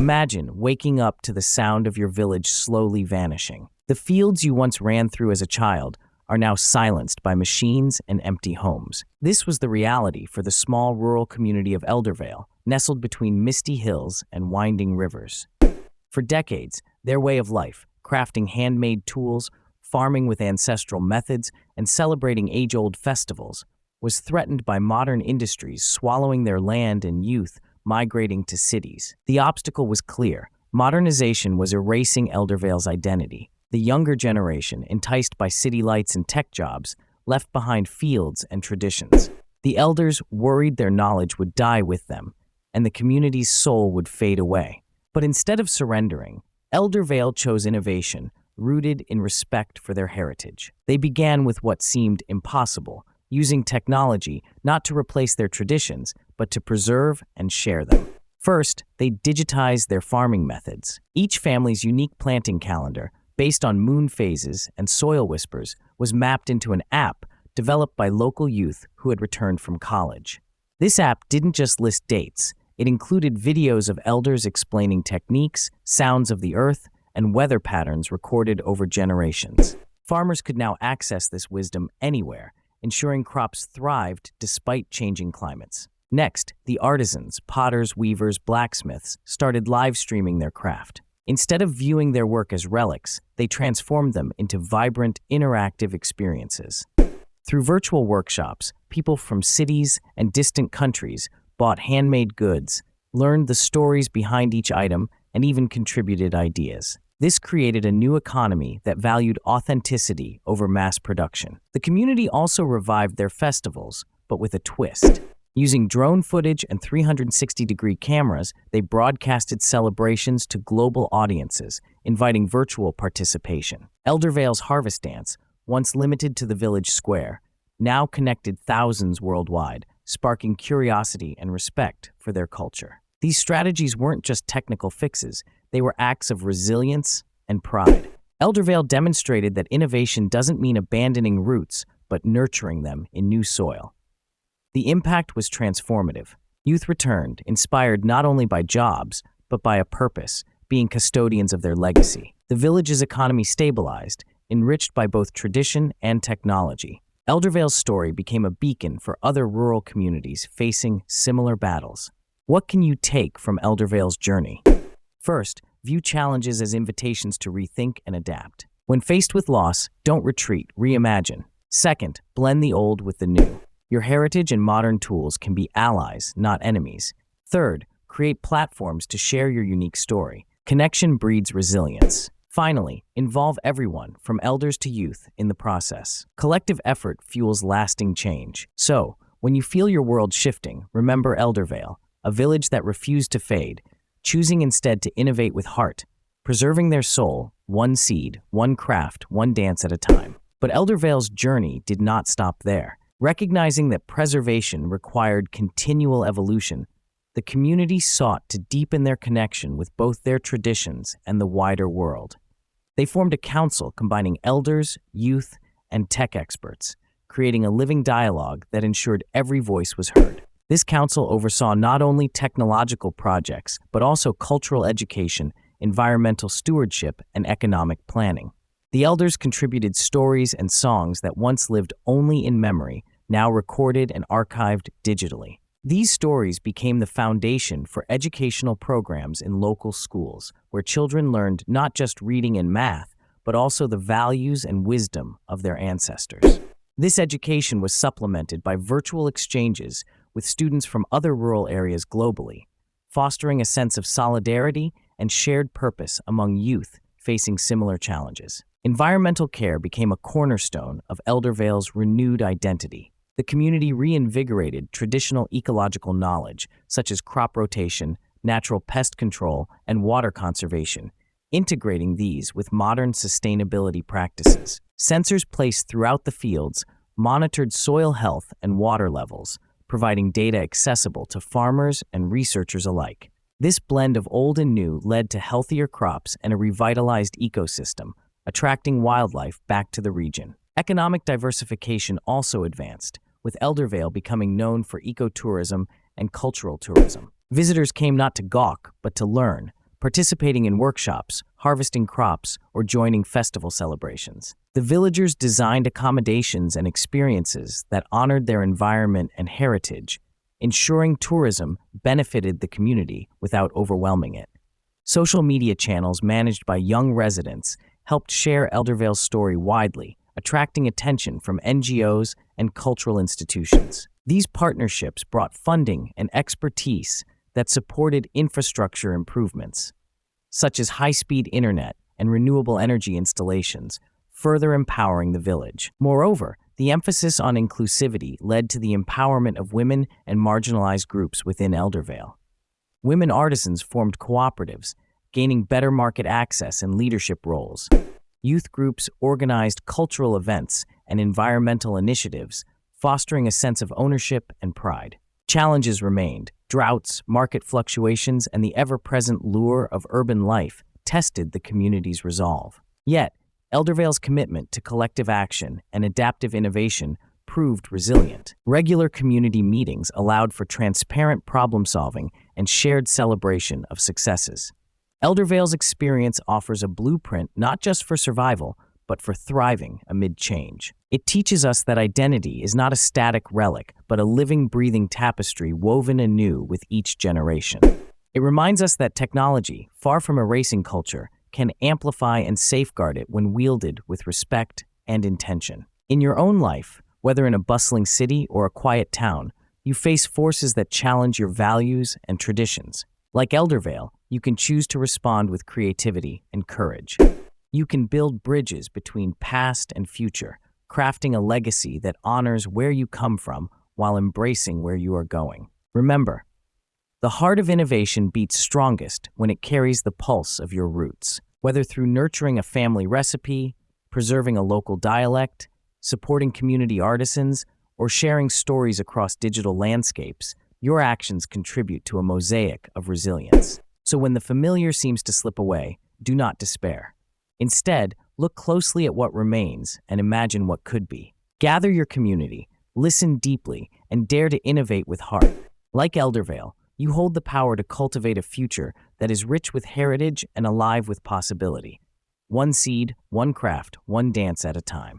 Imagine waking up to the sound of your village slowly vanishing. The fields you once ran through as a child are now silenced by machines and empty homes. This was the reality for the small rural community of Eldervale, nestled between misty hills and winding rivers. For decades, their way of life, crafting handmade tools, farming with ancestral methods, and celebrating age-old festivals, was threatened by modern industries swallowing their land and youth migrating to cities. The obstacle was clear. Modernization was erasing Eldervale's identity. The younger generation, enticed by city lights and tech jobs, left behind fields and traditions. The elders worried their knowledge would die with them, and the community's soul would fade away. But instead of surrendering, Eldervale chose innovation, rooted in respect for their heritage. They began with what seemed impossible, using technology not to replace their traditions, but to preserve and share them. First, they digitized their farming methods. Each family's unique planting calendar, based on moon phases and soil whispers, was mapped into an app developed by local youth who had returned from college. This app didn't just list dates. It included videos of elders explaining techniques, sounds of the earth, and weather patterns recorded over generations. Farmers could now access this wisdom anywhere, ensuring crops thrived despite changing climates. Next, the artisans, potters, weavers, blacksmiths, started live streaming their craft. Instead of viewing their work as relics, they transformed them into vibrant, interactive experiences. Through virtual workshops, people from cities and distant countries bought handmade goods, learned the stories behind each item, and even contributed ideas. This created a new economy that valued authenticity over mass production. The community also revived their festivals, but with a twist. Using drone footage and 360-degree cameras, they broadcasted celebrations to global audiences, inviting virtual participation. Eldervale's Harvest Dance, once limited to the village square, now connected thousands worldwide, sparking curiosity and respect for their culture. These strategies weren't just technical fixes, they were acts of resilience and pride. Eldervale demonstrated that innovation doesn't mean abandoning roots, but nurturing them in new soil. The impact was transformative. Youth returned, inspired not only by jobs, but by a purpose, being custodians of their legacy. The village's economy stabilized, enriched by both tradition and technology. Eldervale's story became a beacon for other rural communities facing similar battles. What can you take from Eldervale's journey? First, view challenges as invitations to rethink and adapt. When faced with loss, don't retreat, reimagine. Second, blend the old with the new. Your heritage and modern tools can be allies, not enemies. Third, create platforms to share your unique story. Connection breeds resilience. Finally, involve everyone, from elders to youth, in the process. Collective effort fuels lasting change. So, when you feel your world shifting, remember Eldervale, a village that refused to fade, choosing instead to innovate with heart, preserving their soul, one seed, one craft, one dance at a time. But Eldervale's journey did not stop there. Recognizing that preservation required continual evolution, the community sought to deepen their connection with both their traditions and the wider world. They formed a council combining elders, youth, and tech experts, creating a living dialogue that ensured every voice was heard. This council oversaw not only technological projects, but also cultural education, environmental stewardship, and economic planning. The elders contributed stories and songs that once lived only in memory, now recorded and archived digitally. These stories became the foundation for educational programs in local schools, where children learned not just reading and math, but also the values and wisdom of their ancestors. This education was supplemented by virtual exchanges with students from other rural areas globally, fostering a sense of solidarity and shared purpose among youth facing similar challenges. Environmental care became a cornerstone of Eldervale's renewed identity. The community reinvigorated traditional ecological knowledge, such as crop rotation, natural pest control, and water conservation, integrating these with modern sustainability practices. Sensors placed throughout the fields monitored soil health and water levels, providing data accessible to farmers and researchers alike. This blend of old and new led to healthier crops and a revitalized ecosystem, attracting wildlife back to the region. Economic diversification also advanced, with Eldervale becoming known for ecotourism and cultural tourism. Visitors came not to gawk, but to learn, participating in workshops, harvesting crops, or joining festival celebrations. The villagers designed accommodations and experiences that honored their environment and heritage, ensuring tourism benefited the community without overwhelming it. Social media channels managed by young residents helped share Eldervale's story widely, attracting attention from NGOs and cultural institutions. These partnerships brought funding and expertise that supported infrastructure improvements, such as high-speed internet and renewable energy installations, further empowering the village. Moreover, the emphasis on inclusivity led to the empowerment of women and marginalized groups within Eldervale. Women artisans formed cooperatives, gaining better market access and leadership roles. Youth groups organized cultural events and environmental initiatives, fostering a sense of ownership and pride. Challenges remained. Droughts, market fluctuations, and the ever-present lure of urban life tested the community's resolve. Yet, Eldervale's commitment to collective action and adaptive innovation proved resilient. Regular community meetings allowed for transparent problem-solving and shared celebration of successes. Eldervale's experience offers a blueprint not just for survival, but for thriving amid change. It teaches us that identity is not a static relic, but a living, breathing tapestry woven anew with each generation. It reminds us that technology, far from erasing culture, can amplify and safeguard it when wielded with respect and intention. In your own life, whether in a bustling city or a quiet town, you face forces that challenge your values and traditions. Like Eldervale, you can choose to respond with creativity and courage. You can build bridges between past and future, crafting a legacy that honors where you come from while embracing where you are going. Remember, the heart of innovation beats strongest when it carries the pulse of your roots. Whether through nurturing a family recipe, preserving a local dialect, supporting community artisans, or sharing stories across digital landscapes, your actions contribute to a mosaic of resilience. So when the familiar seems to slip away, do not despair. Instead, look closely at what remains and imagine what could be. Gather your community, listen deeply, and dare to innovate with heart. Like Eldervale, you hold the power to cultivate a future that is rich with heritage and alive with possibility. One seed, one craft, one dance at a time.